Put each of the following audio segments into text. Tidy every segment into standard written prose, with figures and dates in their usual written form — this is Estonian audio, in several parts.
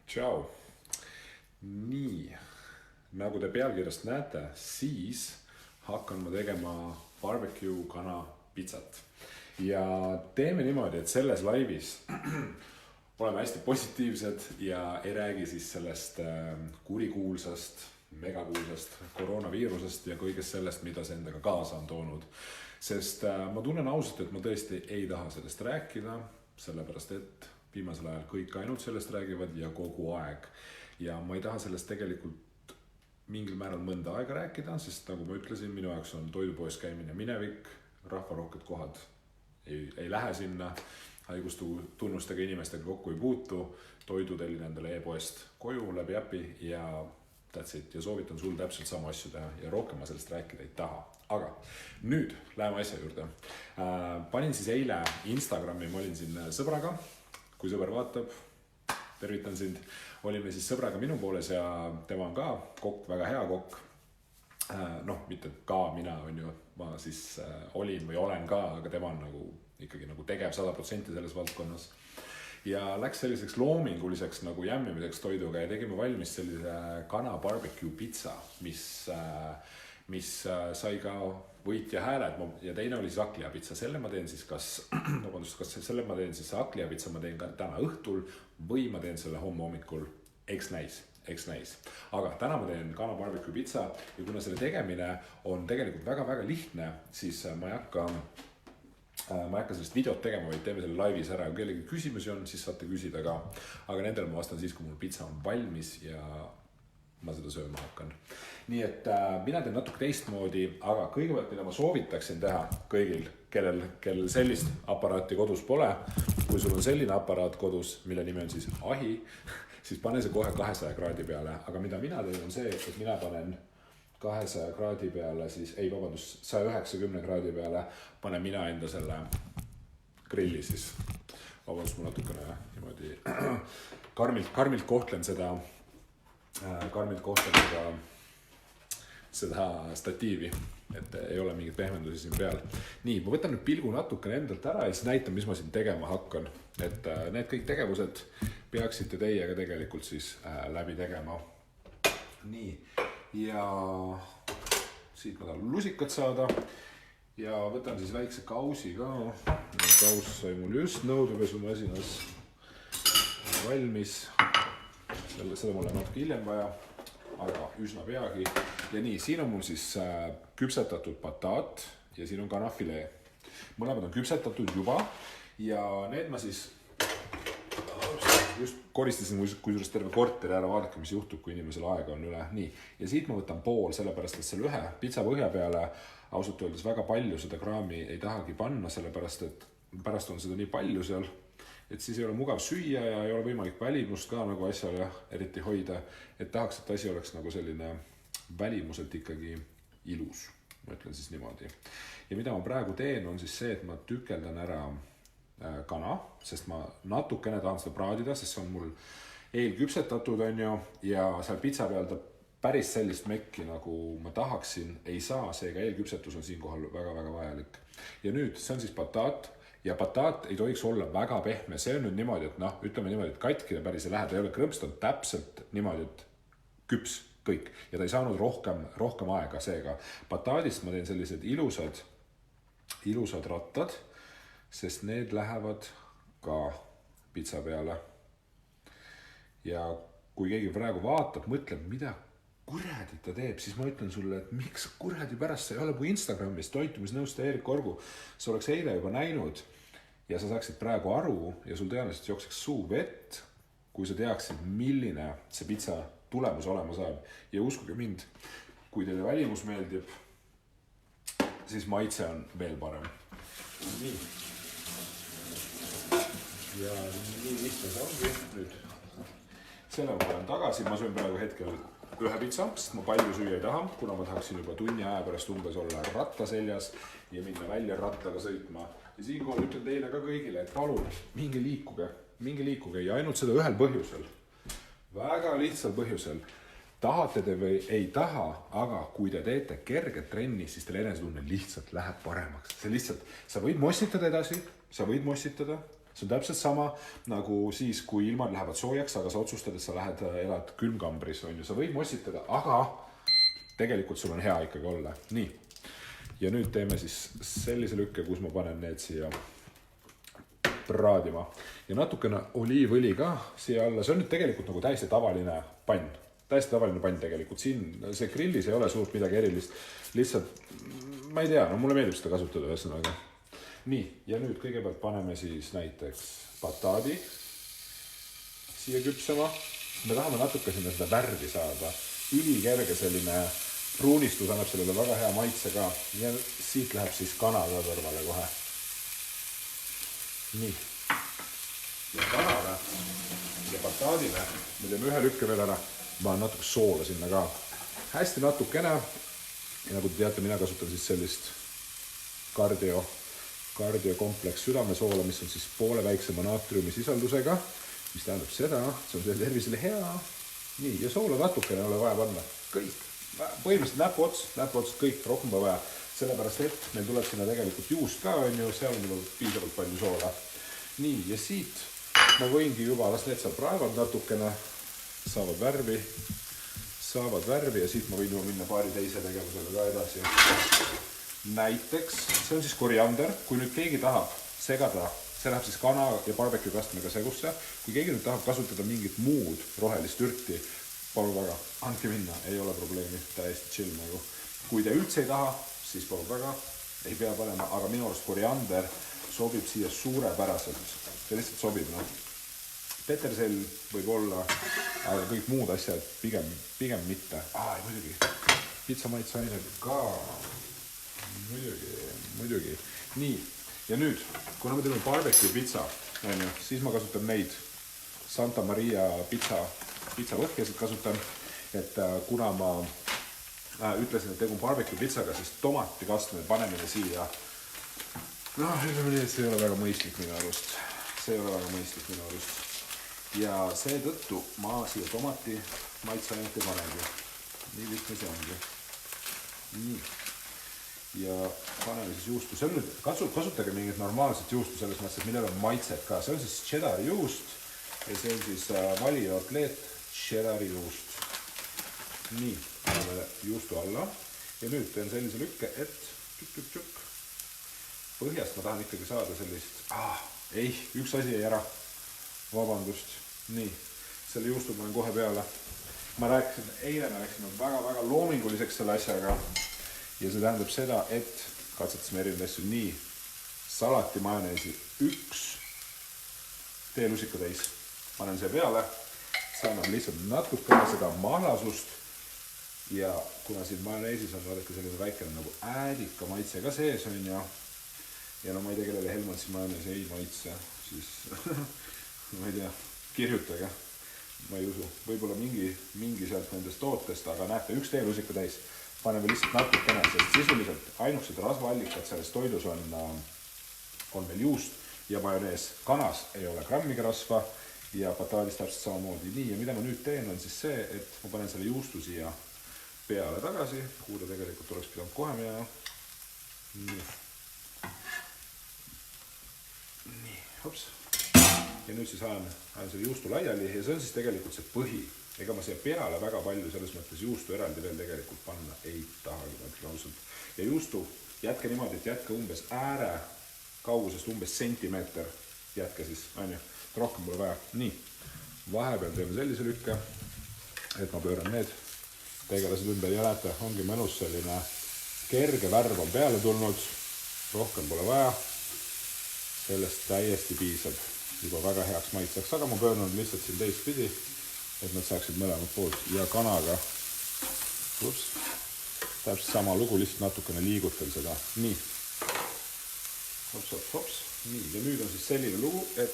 Tšau. Nii, nagu te pealkirjast näete, siis hakkan ma tegema barbecue kana pitsat. Ja teeme niimoodi, et selles laivis oleme hästi positiivsed ja ei räägi siis sellest kurikuulsast, megakuulsast koroonaviirusest ja kõigest sellest, mida see endaga kaasa on toonud. Sest ma tunnen ausalt, et ma tõesti ei taha sellest rääkida, sellepärast et viimasel ajal kõik ainult sellest räägivad ja kogu aeg. Ja ma ei taha sellest tegelikult mingil määral mõnda aega rääkida, sest nagu ma ütlesin, minu jaoks on toidupoes käimine minevik, rahvarohked kohad ei lähe sinna, haigustunnustega inimestega kokku ei puutu, toidu tellin endale e-poest koju läbi äpi ja that's it. Ja soovitan sul täpselt sama asju teha ja rohkem ma sellest rääkida ei taha. Aga nüüd läheme asja juurde. Panin siis eile Instagrami, ma olin siin sõbraga. Kui sõber vaatab, tervitan sind. Olime siis sõbraga minu pooles ja tema on ka kokk, väga hea kokk. Mitte ka mina on ju, ma siis olin või olen ka, aga tema on ikkagi tegev 100% selles valdkonnas. Ja läks selliseks loominguliseks jämmimiseks toiduga ja tegime valmis sellise kana barbecue pizza, mis sai ka võitja hääled ja teine oli siis hakkliapitsa. Selle ma teen siis kas selle ma teen siis hakkliapitsa ma teen ka täna õhtul või ma teen selle homme hommikul, eks näis. Aga täna ma teen kana barbecue pizza ja kuna selle tegemine on tegelikult väga-väga lihtne, siis ma ei hakka sellest videot tegema, vaid teeme selle laivis ära. Kui kellegi küsimusi on, siis saate küsida ka. Aga nendele ma vastan siis, kui mul pizza on valmis ja ma seda sööma hakkan. Nii et mina teen natuke teistmoodi, aga kõigepealt, mida ma soovitaksin teha kõigil, kellel sellist aparaati kodus pole, kui sul on selline aparaat kodus, mille nimi on siis ahi, siis pane see kohe 200 kraadi peale. Aga mida mina teen on see, et mina panen 200 kraadi peale, 190 kraadi peale panen mina enda selle grilli siis. Vabandust, ma natukene niimoodi karmilt kohtlen seda statiivi, et ei ole mingit pehmendusi siin peal. Nii, ma võtan nüüd pilgu natukene endalt ära ja siis näitan, mis ma siin tegema hakkan. Et need kõik tegevused peaksite teiega tegelikult siis läbi tegema. Nii, ja siit ma tahan lusikat saada ja võtan siis väikse kausi ka. Kaus sai mul just nõudepesumasinas valmis. Seda mul on natuke hiljem vaja, aga üsna peagi. Ja nii, siin on mul siis küpsetatud pataat ja siin on kanafilee. Mõlemad on küpsetatud juba ja need ma siis just koristasin kusjuures terve korteri ära, vaadake, mis juhtub, kui inimesel aega on üle. Nii, ja siit ma võtan pool, sellepärast et selle ühe pitsa põhja peale ausalt öeldes väga palju seda kraami ei tahagi panna, sellepärast et pärast on seda nii palju seal, et siis ei ole mugav süüa ja ei ole võimalik välimust ka asjale eriti hoida, et tahaks, et asi oleks selline välimuselt ikkagi ilus, ma ütlen siis niimoodi. Ja mida ma praegu teen on siis see, et ma tükeldan ära kana, sest ma natukene tahan seda praadida, sest see on mul eelküpsetatud on ju ja seal pitsa peal ta päris sellist mekki nagu ma tahaksin ei saa, seega eelküpsetus on siinkohal väga-väga vajalik. Ja nüüd see on siis pataat. Ja pataat ei tohiks olla väga pehme, see on nüüd niimoodi, et ütleme niimoodi, et katkida päris ei lähe, ta ei ole krõmps, ta on täpselt niimoodi, et küps kõik ja ta ei saanud rohkem aega seega. Pataadist ma teen sellised ilusad rattad, sest need lähevad ka pitsa peale. Ja kui keegi praegu vaatab, mõtleb, mida kuradi ta teeb, siis ma ütlen sulle, et miks kuradi pärast sa ei ole kui Instagramis toitumisnõustaja Erik Orgu, sa oleks eile juba näinud ja sa saaksid praegu aru ja sul tõenäoliselt jookseks suu vett, kui sa teaksid, milline see pitsa tulemus olema saab. Ja uskuge mind, kui teile välimus meeldib, siis maitse on veel parem. Nii. Ja nii lihtne see ongi nüüd. Selle ma olen tagasi, ma söön praegu hetkel ühe pitsa, sest ma palju süüa ei taha, kuna ma tahaksin juba tunni aja pärast umbes olla ratta seljas ja minna välja rattaga sõitma. Ja siinkohal ütlen teile ka kõigile, et palun, minge liikuge ja ainult seda ühel põhjusel. Väga lihtsal põhjusel. Tahate te või ei taha, aga kui te teete kerget trenni, siis teil enesetunne lihtsalt läheb paremaks. See lihtsalt, sa võid mossitada edasi, sa võid mossitada, see on täpselt sama nagu siis, kui ilmad lähevad soojaks, aga sa otsustad, et sa elad külmkambris, on ju, sa võid mossitada, aga tegelikult sul on hea ikkagi olla. Nii, ja nüüd teeme siis sellise lükke, kus ma panen need siia praadima ja natukene oliivõli ka siia alla. See on nüüd tegelikult nagu täiesti tavaline pann. Täiesti tavaline pann tegelikult. Siin see grillis ei ole suurt midagi erilist. Lihtsalt, ma ei tea, no mulle meeldib seda kasutada ühesõnaga. Nii, ja nüüd kõigepealt paneme siis näiteks bataadi siia küpsema. Me tahame natuke sinna seda värvi saada. Ülikerge selline pruunistus annab sellele väga hea maitse ka. Ja siit läheb siis kana ka kõrvale kohe. Nii, ja kanale ja bataadile me teeme ühe lükke veel ära, ma olen natuke soola sinna ka, hästi natukene ja nagu te teate, mina kasutan siis sellist kardiokompleks südamesoola, mis on siis poole väiksema naatriumi sisaldusega, mis tähendab seda, see on tervisele hea. Nii, ja soola natukene ei ole vaja panna, kõik, põhimõtteliselt näpuots, kõik, rohkem pole vaja. Sellepärast, et meil tuleb sinna tegelikult juust ka, on ju, seal on juba piisavalt palju soola. Nii, ja siit ma võingi juba, las need seal praevad natukene, saavad värvi ja siit ma võin juba minna paari teise tegevusega ka edasi. Näiteks, see on siis koriander, kui nüüd keegi tahab segada, see läheb siis kana ja barbecue kastmega segusse, kui keegi nüüd tahab kasutada mingit muud rohelist ürti, palun väga, andke minna, ei ole probleemi, täiesti chill nagu. Kui te üldse ei taha, siis palun väga, ei pea panema, aga minu arust koriander sobib siia suurepäraselt. See lihtsalt sobib, no. Petersell võib olla, aga kõik muud asjad pigem mitte. Muidugi, pitsa maitseained ka. Muidugi. Nii, ja nüüd, kuna me teeme barbecue pitsa, siis ma kasutan neid Santa Maria pitsavõhkesid kasutan, et kuna ma ütlesin, et tegum barbecue pitsaga, siis tomati kastme panemine siia. No, ütleme nii, et see ei ole väga mõistlik minu arust. Ja seetõttu ma siia tomati maitseainet ei panegi. Nii lihtne see ongi. Nii. Ja paneme siis juustu. See on nüüd, kasutage mingit normaalset juustu selles mõttes, et millel on maitset ka. See on siis cheddar juust ja see on siis Valio Atleet cheddar juust. Nii, paneme juustu alla ja nüüd teen sellise lükke, et põhjast ma tahan ikkagi saada sellist, üks asi jäi ära, vabandust, nii, selle juustu panen kohe peale. Eile me läksime väga loominguliseks selle asjaga ja see tähendab seda, et katsetasime erinevaid asju nii, salati majoneesi 1 teelusika täis, panen see peale, saame lihtsalt natukene seda mahlasust ja kuna siin majoneesis on vaadake selline väikene nagu äädika maitse ka sees on ja no ma ei tea, kellele Helmansi majonees ei maitse, siis ma ei tea, kirjutage, ma ei usu, võib-olla mingi sealt nendest tootest, aga näete, 1 teelusika täis, paneme lihtsalt natukene, sest sisuliselt ainukesed rasvaallikad selles toidus on meil juust ja majonees. Kanas ei ole grammigi rasva ja bataadis täpselt samamoodi. Nii, ja mida ma nüüd teen on siis see, et ma panen selle juustu siia peale tagasi, kuhu ta tegelikult oleks pidanud kohe minema. Nii, hops. Ja nüüd siis ajan selle juustu laiali ja see on siis tegelikult see põhi. Ega ma siia peale väga palju selles mõttes juustu eraldi veel tegelikult panna ei tahagi mõtle ausalt. Ja juustu jätke niimoodi, et jätke umbes ääre kaugusest umbes sentimeeter. Jätke siis, rohkem pole vaja. Nii, vahepeal teeme sellise lükke, et ma pööran need tegelased ümber ja näete, ongi mõnus selline kerge värv on peale tulnud, rohkem pole vaja, sellest täiesti piisab, juba väga heaks maitseks, aga ma pöörnud lihtsalt siin teistpidi, et nad saaksid mõlemad poolt ja kanaga, täpselt sama lugu, lihtsalt natukene liigutel seda, nii, hops, nii, ja nüüd on siis selline lugu, et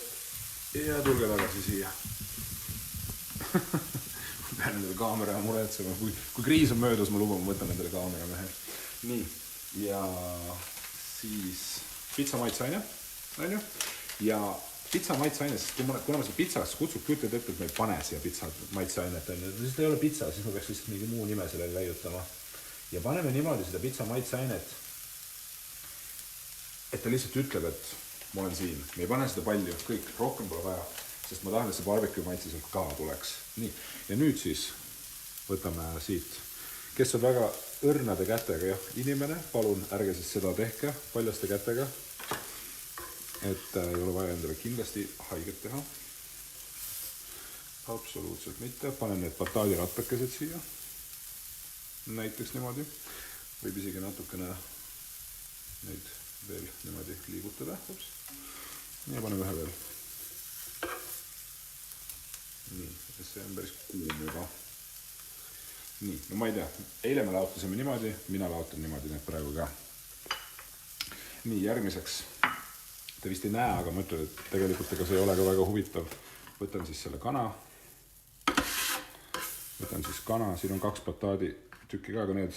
ja tulge tagasi siia. Pean endale kaamera muretsema, kui kriis on möödus, ma luban, ma võtan endale kaamera mehe. Nii, ja siis pitsa maitseaine, ja pitsa maitseaine, sest kuna ma seda pitsaks kutsub, kütted ette, et me ei pane siia pitsa maitseainet, siis ta ei ole pitsa, siis ma peaks lihtsalt mingi muu nime sellele leiutama. Ja paneme niimoodi seda pitsa maitseainet, et ta lihtsalt ütleb, et ma olen siin, me ei pane seda palju, kõik, rohkem pole vaja, sest ma tahan, et see barbecue maitse sealt ka tuleks. Nii, ja nüüd siis võtame siit, kes on väga õrnade kätega, jah, inimene, palun ärge siis seda tehke paljaste kätega, et ei ole vaja endale kindlasti haiget teha. Absoluutselt mitte, panen need bataadirattakesed siia, näiteks niimoodi, võib isegi natukene neid veel niimoodi liigutada, ja panen ühe veel. Nii, see on päris kuum juba. Nii, no ma ei tea, eile me laotasime niimoodi, mina laotan niimoodi need praegu ka. Nii, järgmiseks, te vist ei näe, aga ma ütlen, et tegelikult ega see ei ole ka väga huvitav. Võtan siis selle kana. Võtan siis kana, siin on 2 bataadi tükki ka, aga need,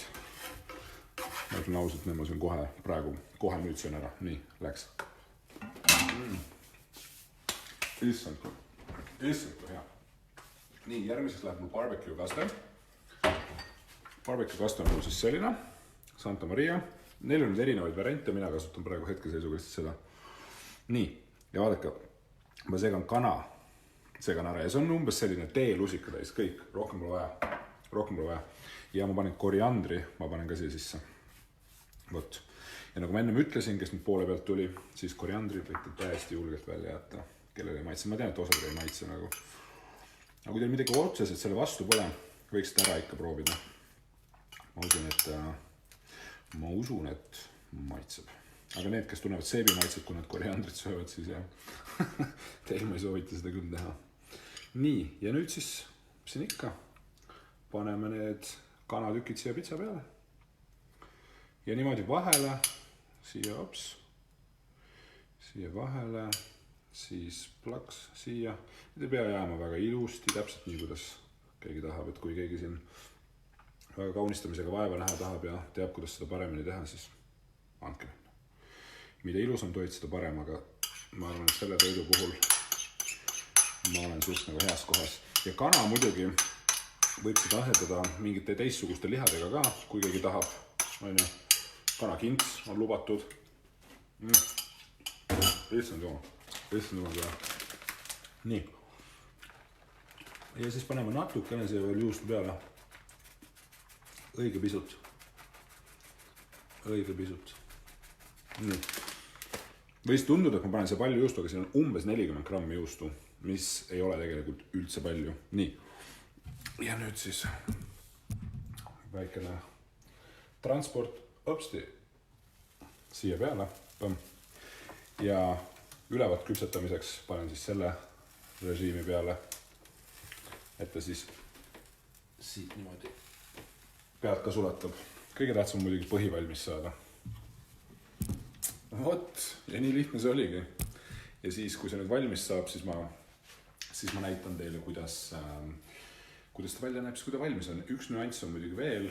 ma ütlen ausalt, need ma söön kohe praegu, kohe nüüd söön ära. Nii, läks. Issand kui hea. Nii, järgmiseks läheb mul barbecue kaste. Barbecue kaste on mul siis selline, Santa Maria. Neil on erinevaid variante, mina kasutan praegu hetkeseisuga seda. Nii, ja vaadake, ma segan kana ära ja see on umbes selline teelusika täis, kõik, rohkem pole vaja. Ja ma panen koriandri, ma panen ka siia sisse. Võt. Ja nagu ma ennem ütlesin, kes nüüd poole pealt tuli, siis koriandri võite täiesti julgelt välja jätta, kellele ei maitse. Ma tean, et osad ei maitse nagu. Aga kui teil midagi otseselt selle vastu pole, võiksite ära ikka proovida. Ma usun, et maitseb. Aga need, kes tunnevad seebi maitset, kui nad koriandrit söövad, siis jah, teil ma ei soovita seda küll teha. Nii, ja nüüd siis, mis siin ikka, paneme need kanatükid siia pitsa peale. Ja niimoodi vahele, siia vahele, siis plaks siia. Need ei pea jääma väga ilusti, täpselt nii, kuidas keegi tahab, et kui keegi siin väga kaunistamisega vaeva näha tahab ja teab, kuidas seda paremini teha, siis andke. Mida ilusam toit, seda parem, aga ma arvan, et selle toidu puhul ma olen suht nagu heas kohas. Ja kana muidugi võib seda asendada mingite teistsuguste lihadega ka, kui keegi tahab. Kanakints on lubatud. Issand jumal. Nii. Ja siis paneme natukene siia veel juustu peale. Õige pisut. Nii. Võis tunduda, et ma panen see palju juustu, aga siin on umbes 40 grammi juustu, mis ei ole tegelikult üldse palju. Nii. Ja nüüd siis väikene transport siia peale. Ja ülevat küpsetamiseks panen siis selle režiimi peale, et ta siis siit niimoodi pealt ka sulatab. Kõige tähtsam muidugi põhi valmis saada. Vot, ja nii lihtne see oligi. Ja siis, kui see nüüd valmis saab, siis ma näitan teile, kuidas ta välja näeb, siis kui ta valmis on. Üks nüanss on muidugi veel,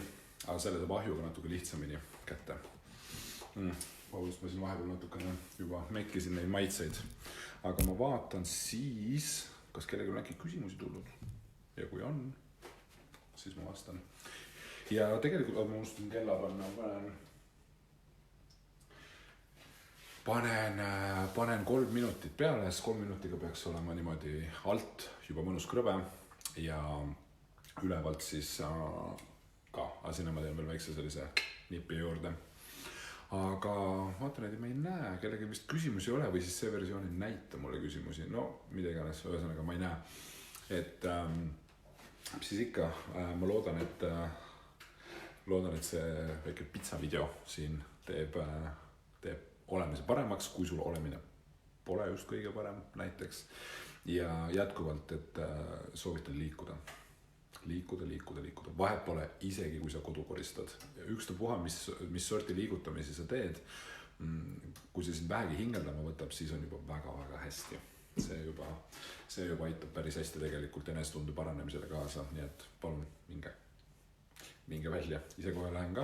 aga selle saab ahjuga natuke lihtsamini kätte. Vabandust, ma siin vahepeal natukene juba mekkisin neid maitseid. Aga ma vaatan siis, kas kellelgi on äkki küsimusi tulnud. Ja kui on, siis ma vastan. Ja tegelikult, ma unustasin kella panen 3 minutit peale, sest 3 minutiga peaks olema niimoodi alt juba mõnus krõbe ja ülevalt siis ka sinna ma teen veel väikse sellise nipi juurde. Aga vaatan, et ma ei näe, kellegi vist küsimusi ei ole või siis see versioon ei näita mulle küsimusi. No, mida iganes, ühesõnaga ma ei näe. Et siis ikka, ma loodan, et see väike pitsa video siin teeb olemise paremaks, kui sul olemine pole just kõige parem näiteks. Ja jätkuvalt, et soovitan liikuda. Vahet pole isegi, kui sa kodu koristad. Ja ükstapuha, mis sorti liigutamisi sa teed, kui see sind vähegi hingeldama võtab, siis on juba väga-väga hästi. See juba aitab päris hästi tegelikult enesetunde paranemisele kaasa, nii et palun minge välja. Ise kohe lähen ka.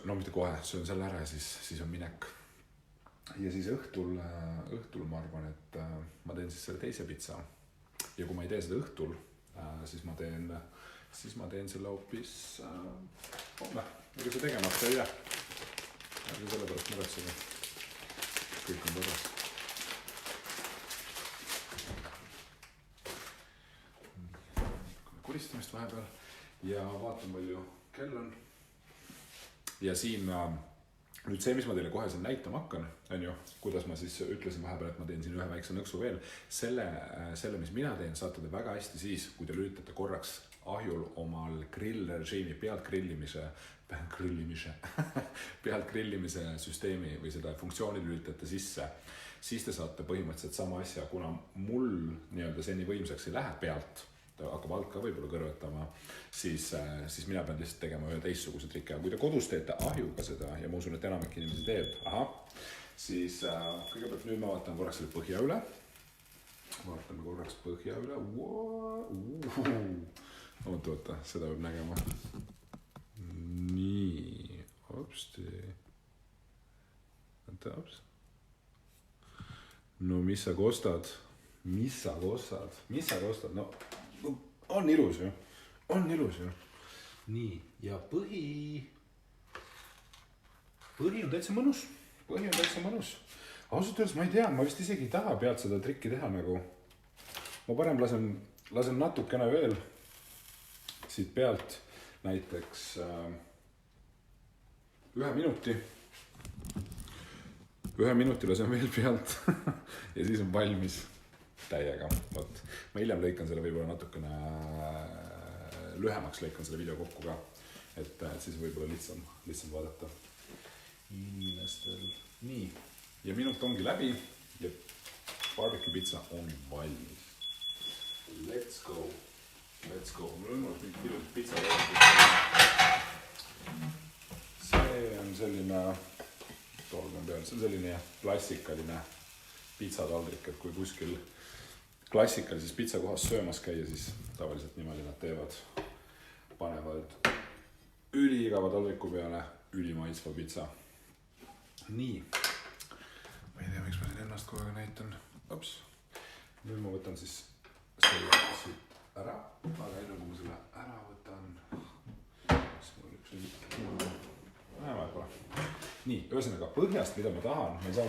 No mitte kohe, söön selle ära ja siis on minek. Ja siis õhtul ma arvan, et ma teen siis selle teise pitsa. Ja kui ma ei tee seda õhtul, siis ma teen selle hoopis homme. Ega see tegemata ei jää. Ärge selle pärast muretsege. kõik on korras. Koristamist vahepeal ja vaatan, palju kell on. Ja siin nüüd see, mis ma teile kohe siin näitama hakkan, on ju, kuidas ma siis ütlesin vahepeal, et ma teen siin ühe väikse nõksu veel. Selle, mis mina teen, saate te väga hästi siis, kui te lülitate korraks ahjul omal grillrežiimi pealt grillimise süsteemi või seda funktsiooni lülitate sisse, siis te saate põhimõtteliselt sama asja, kuna mul nii-öelda see nii võimsaks ei lähe pealt, ta hakkab alt ka võib-olla kõrvetama, siis mina pean lihtsalt tegema ühe teistsuguse trikki. Kui te kodus teete ahjuga seda ja ma usun, et enamik inimesi teeb, siis kõigepealt nüüd ma vaatan korraks selle põhja üle. Vaatame korraks põhja üle. Oota, seda võib nägema. Nii, hopsti. No mis sa kostad? No on ilus ju. Nii, ja põhi on täitsa mõnus. Ausalt öeldes ma ei tea, ma vist isegi ei taha pealt seda trikki teha nagu. Ma parem lasen natukene veel siit pealt näiteks 1 minuti. 1 minuti lasen veel pealt ja siis on valmis täiega. Ma hiljem lõikan selle võib-olla natukene lühemaks, lõikan selle video kokku ka, et siis võib-olla lihtsam vaadata inimestel. Nii, ja minut ongi läbi ja barbecue pitsa on valmis. Let's go. Mul on mingi pitsa see on selline klassikaline pitsataldrik, et kui kuskil klassikalises pitsakohas söömas käia, siis tavaliselt niimoodi nad teevad. Panevad üliigava taldriku peale ülimaitsva pitsa. Nii. Ma ei tea, miks ma siin ennast kogu aeg näitan. Ops. Nüüd ma võtan siis selle siit ära. Aga enne kui ma selle ära võtan. Nii, ühesõnaga põhjast, mida ma tahan, ma ei saa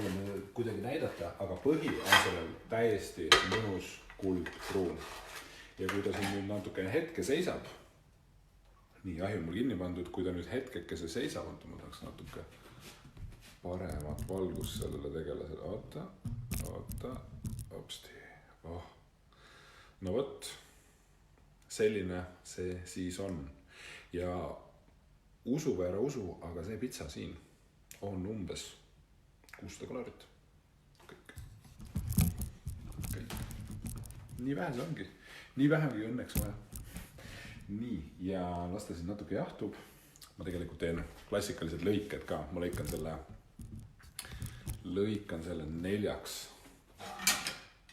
kuidagi näidata, aga põhi on sellel täiesti mõnus kuldpruun. Ja kui ta siin nüüd natuke hetke seisab, nii, ahi on mul kinni pandud, kui ta nüüd hetkekese seisab, ma tahaks natuke paremat valgust sellele tegelasele. Oota, hopsti. No võt, selline see siis on. Ja usu või ära usu, aga see pitsa siin on umbes 600 kalorit. Kõik. Nii vähe see ongi. Nii vähegi õnneks vaja. Nii, ja las ta siin natuke jahtub. Ma tegelikult teen klassikalised lõiked ka. Ma lõikan selle 4.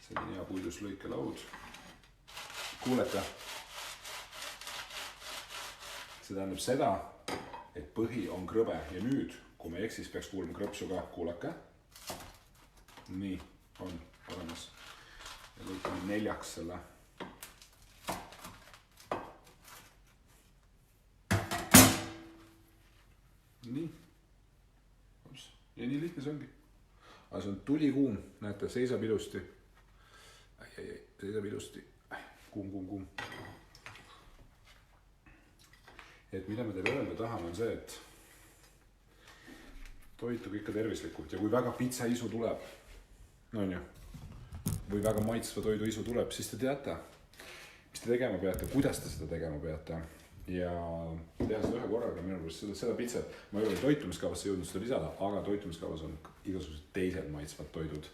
Selline hea puidus lõikelaud. Kuulete? See tähendab seda, et põhi on krõbe ja nüüd, kui me eksis, peaks kuulma krõpsu ka, kuulake. Nii, on olemas. Ja lõikame 4 selle. Nii. Ja nii lihtne see ongi. Aga see on tulikuum, näete, seisab ilusti. Seisab ilusti. Kuum. Et mida me teile öelda tahame on see, et toituge ikka tervislikult ja kui väga pitsa isu tuleb, või väga maitsva toidu isu tuleb, siis te teate, mis te tegema peate, kuidas te seda tegema peate ja teha seda ühe korraga minu arust seda pitsat. Ma ei ole toitumiskavasse jõudnud seda lisada, aga toitumiskavas on igasugused teised maitsvad toidud,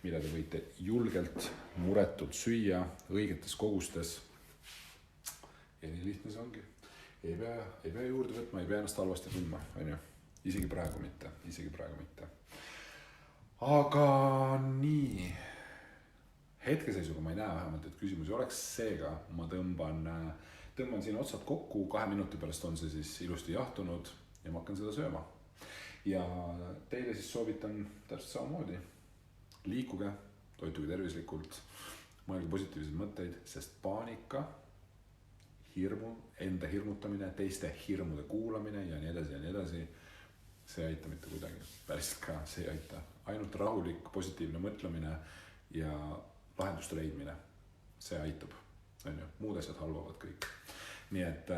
mida te võite julgelt, muretult süüa õigetes kogustes. Ja nii lihtne see ongi. Ei pea juurde võtma, ei pea ennast halvasti tundma, isegi praegu mitte. Aga nii, hetkeseisuga ma ei näe vähemalt, et küsimusi oleks, seega ma tõmban siin otsad kokku, 2 minuti pärast on see siis ilusti jahtunud ja ma hakkan seda sööma. Ja teile siis soovitan täpselt samamoodi. Liikuge, toituge tervislikult, mõelge positiivseid mõtteid, sest paanika, enda hirmutamine, teiste hirmude kuulamine ja nii edasi, see ei aita mitte kuidagi. Päriselt ka see ei aita. ainult rahulik, positiivne mõtlemine ja lahenduste leidmine, see aitab, on ju, muud asjad halvavad kõik. Nii et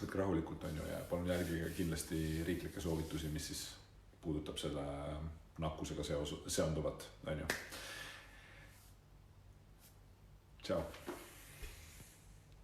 võtke rahulikult, on ju, ja palun järgige kindlasti riiklikke soovitusi, mis siis puudutab selle nakkusega seonduvat, on ju. Tšau.